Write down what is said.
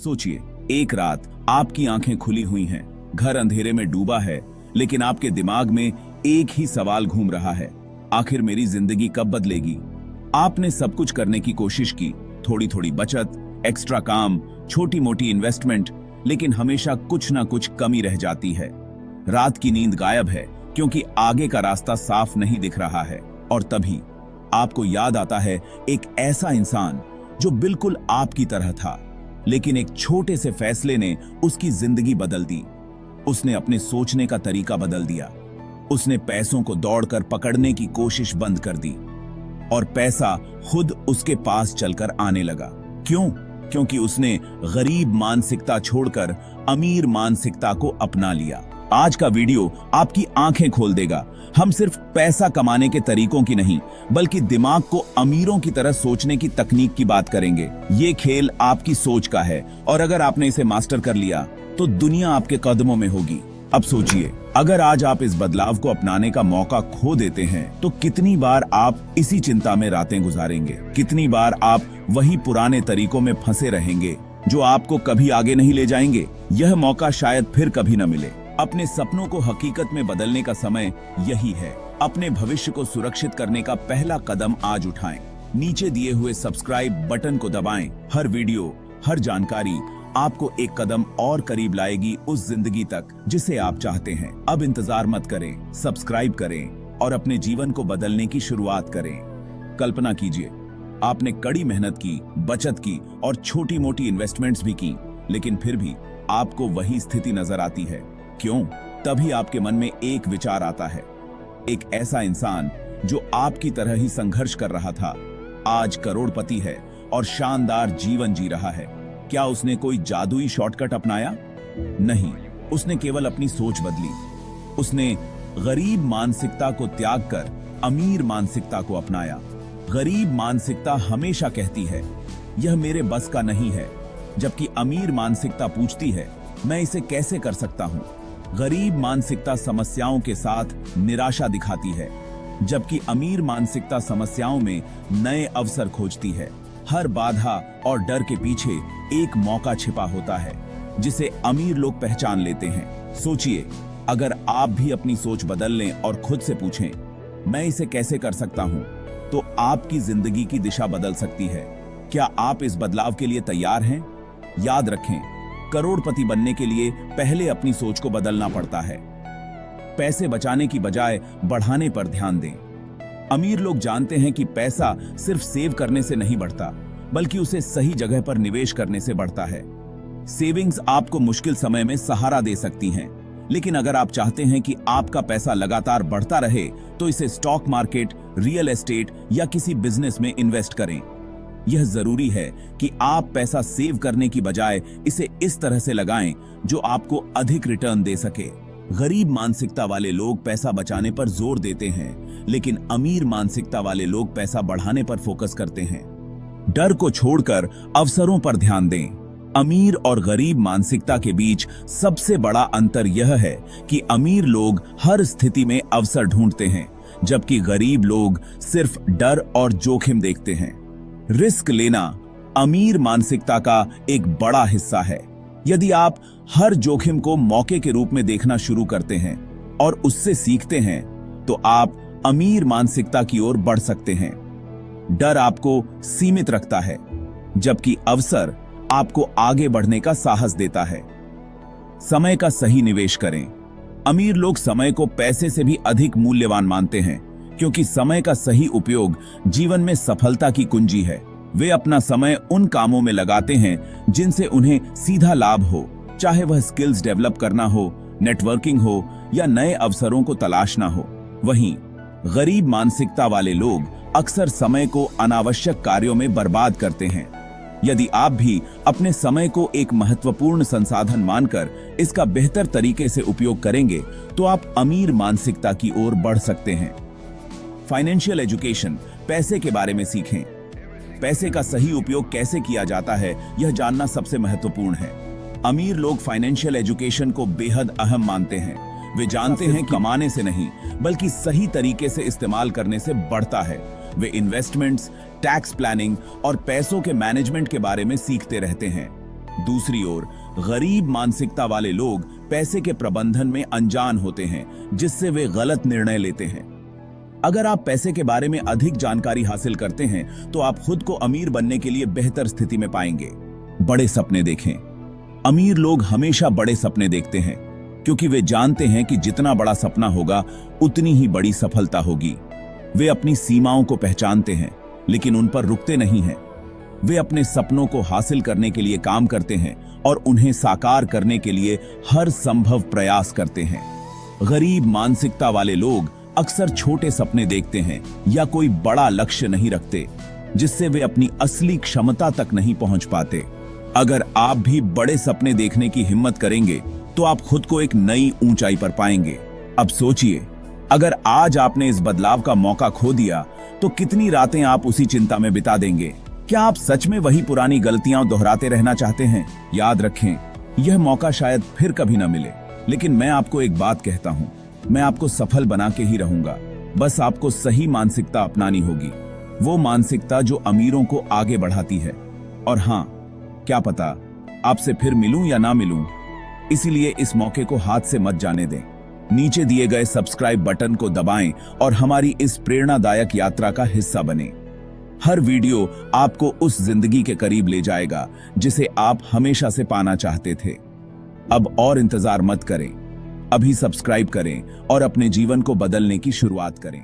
सोचिए, एक रात आपकी आंखें खुली हुई हैं, घर अंधेरे में डूबा है, लेकिन आपके दिमाग में एक ही सवाल घूम रहा है, आखिर मेरी जिंदगी कब बदलेगी। आपने सब कुछ करने की कोशिश की, थोड़ी थोड़ी बचत, एक्स्ट्रा काम, छोटी मोटी इन्वेस्टमेंट, लेकिन हमेशा कुछ ना कुछ कमी रह जाती है। रात की नींद गायब है क्योंकि आगे का रास्ता साफ नहीं दिख रहा है। और तभी आपको याद आता है एक ऐसा इंसान जो बिल्कुल आपकी तरह था, लेकिन एक छोटे से फैसले ने उसकी जिंदगी बदल दी। उसने अपने सोचने का तरीका बदल दिया। उसने पैसों को दौड़कर पकड़ने की कोशिश बंद कर दी और पैसा खुद उसके पास चलकर आने लगा। क्यों? क्योंकि उसने गरीब मानसिकता छोड़कर अमीर मानसिकता को अपना लिया। आज का वीडियो आपकी आंखें खोल देगा। हम सिर्फ पैसा कमाने के तरीकों की नहीं, बल्कि दिमाग को अमीरों की तरह सोचने की तकनीक की बात करेंगे। ये खेल आपकी सोच का है और अगर आपने इसे मास्टर कर लिया तो दुनिया आपके कदमों में होगी। अब सोचिए, अगर आज आप इस बदलाव को अपनाने का मौका खो देते हैं तो कितनी बार आप इसी चिंता में रातें गुजारेंगे, कितनी बार आप वही पुराने तरीकों में फंसे रहेंगे जो आपको कभी आगे नहीं ले जाएंगे। यह मौका शायद फिर कभी न मिले। अपने सपनों को हकीकत में बदलने का समय यही है। अपने भविष्य को सुरक्षित करने का पहला कदम आज उठाएं। नीचे दिए हुए सब्सक्राइब बटन को दबाएं। हर वीडियो, हर जानकारी आपको एक कदम और करीब लाएगी उस जिंदगी तक जिसे आप चाहते हैं। अब इंतजार मत करें, सब्सक्राइब करें और अपने जीवन को बदलने की शुरुआत करें। कल्पना कीजिए, आपने कड़ी मेहनत की, बचत की और छोटी मोटी इन्वेस्टमेंट्स भी की, लेकिन फिर भी आपको वही स्थिति नजर आती है। क्यों? तभी आपके मन में एक विचार आता है। एक ऐसा इंसान जो आपकी तरह ही संघर्ष कर रहा था, आज करोड़पति है और शानदार जीवन जी रहा है। क्या उसने कोई जादुई शॉर्टकट अपनाया? नहीं, उसने केवल अपनी सोच बदली। उसने गरीब मानसिकता को त्याग कर अमीर मानसिकता को अपनाया। गरीब मानसिकता हमेशा कहती है, यह मेरे बस का नहीं है, जबकि अमीर मानसिकता पूछती है, मैं इसे कैसे कर सकता हूं। गरीब मानसिकता समस्याओं के साथ निराशा दिखाती है, जबकि अमीर मानसिकता समस्याओं में नए अवसर खोजती है। हर बाधा और डर के पीछे एक मौका छिपा होता है जिसे अमीर लोग पहचान लेते हैं। सोचिए, अगर आप भी अपनी सोच बदल लें और खुद से पूछें, मैं इसे कैसे कर सकता हूं, तो आपकी जिंदगी की दिशा बदल सकती है। क्या आप इस बदलाव के लिए तैयार हैं? याद रखें, करोड़पति बनने के लिए पहले अपनी सोच को बदलना पड़ता है। पैसे बचाने की बजाय बढ़ाने पर ध्यान दें। अमीर लोग जानते हैं कि पैसा सिर्फ सेव करने से नहीं बढ़ता, बल्कि उसे सही जगह पर निवेश करने से बढ़ता है। सेविंग्स आपको मुश्किल समय में सहारा दे सकती हैं, लेकिन अगर आप चाहते हैं कि आपका पैसा लगातार बढ़ता रहे, तो इसे स्टॉक मार्केट, रियल एस्टेट या किसी बिजनेस में इन्वेस्ट करें। यह जरूरी है कि आप पैसा सेव करने की बजाय इसे इस तरह से लगाएं जो आपको अधिक रिटर्न दे सके। गरीब मानसिकता वाले लोग पैसा बचाने पर जोर देते हैं, लेकिन अमीर मानसिकता वाले लोग पैसा बढ़ाने पर फोकस करते हैं। डर को छोड़कर अवसरों पर ध्यान दें। अमीर और गरीब मानसिकता के बीच सबसे बड़ा अंतर यह है कि अमीर लोग हर स्थिति में अवसर ढूंढते हैं, जबकि गरीब लोग सिर्फ डर और जोखिम देखते हैं। रिस्क लेना अमीर मानसिकता का एक बड़ा हिस्सा है। यदि आप हर जोखिम को मौके के रूप में देखना शुरू करते हैं और उससे सीखते हैं, तो आप अमीर मानसिकता की ओर बढ़ सकते हैं। डर आपको सीमित रखता है, जबकि अवसर आपको आगे बढ़ने का साहस देता है। समय का सही निवेश करें। अमीर लोग समय को पैसे से भी अधिक मूल्यवान मानते हैं, क्योंकि समय का सही उपयोग जीवन में सफलता की कुंजी है। वे अपना समय उन कामों में लगाते हैं जिनसे उन्हें सीधा लाभ हो, चाहे वह स्किल्स डेवलप करना हो, नेटवर्किंग हो या नए अवसरों को तलाशना हो। वहीं गरीब मानसिकता वाले लोग अक्सर समय को अनावश्यक कार्यों में बर्बाद करते हैं। यदि आप भी अपने समय को एक महत्वपूर्ण संसाधन मानकर इसका बेहतर तरीके से उपयोग करेंगे, तो आप अमीर मानसिकता की ओर बढ़ सकते हैं। फाइनेंशियल एजुकेशन, पैसे के बारे में सीखें। पैसे का सही उपयोग कैसे किया जाता है, यह जानना सबसे महत्वपूर्ण है। अमीर लोग फाइनेंशियल एजुकेशन को बेहद अहम मानते हैं। वे जानते हैं कमाने से नहीं, बल्कि सही तरीके से इस्तेमाल करने से बढ़ता है। वे इन्वेस्टमेंट्स, टैक्स प्लानिंग और पैसों के मैनेजमेंट के बारे में सीखते रहते हैं। दूसरी ओर गरीब मानसिकता वाले लोग पैसे के प्रबंधन में अनजान होते हैं, जिससे वे गलत निर्णय लेते हैं। अगर आप पैसे के बारे में अधिक जानकारी हासिल करते हैं तो आप खुद को अमीर बनने के लिए बेहतर स्थिति में पाएंगे। बड़े सपने देखें। अमीर लोग हमेशा बड़े सपने देखते हैं क्योंकि वे जानते हैं कि जितना बड़ा सपना होगा उतनी ही बड़ी सफलता होगी। वे अपनी सीमाओं को पहचानते हैं लेकिन उन पर रुकते नहीं हैं। वे अपने सपनों को हासिल करने के लिए काम करते हैं और उन्हें साकार करने के लिए हर संभव प्रयास करते हैं। गरीब मानसिकता वाले लोग अक्सर छोटे सपने देखते हैं या कोई बड़ा लक्ष्य नहीं रखते, जिससे वे अपनी असली क्षमता तक नहीं पहुंच पाते। अगर आप भी बड़े सपने देखने की हिम्मत करेंगे तो आप खुद को एक नई ऊंचाई पर पाएंगे। अब सोचिए, अगर आज आपने इस बदलाव का मौका खो दिया तो कितनी रातें आप उसी चिंता में बिता देंगे। क्या आप सच में वही पुरानी गलतियां दोहराते रहना चाहते हैं? याद रखें, यह मौका शायद फिर कभी न मिले, लेकिन मैं आपको एक बात कहता हूं, मैं आपको सफल बना के ही रहूंगा। बस आपको सही मानसिकता अपनानी होगी, वो मानसिकता जो अमीरों को आगे बढ़ाती है। और हाँ, क्या पता आपसे फिर मिलूं या ना मिलूं, इसीलिए इस मौके को हाथ से मत जाने दें। नीचे दिए गए सब्सक्राइब बटन को दबाएं और हमारी इस प्रेरणादायक यात्रा का हिस्सा बनें। हर वीडियो आपको उस जिंदगी के करीब ले जाएगा जिसे आप हमेशा से पाना चाहते थे। अब और इंतजार मत करें, अभी सब्सक्राइब करें और अपने जीवन को बदलने की शुरुआत करें।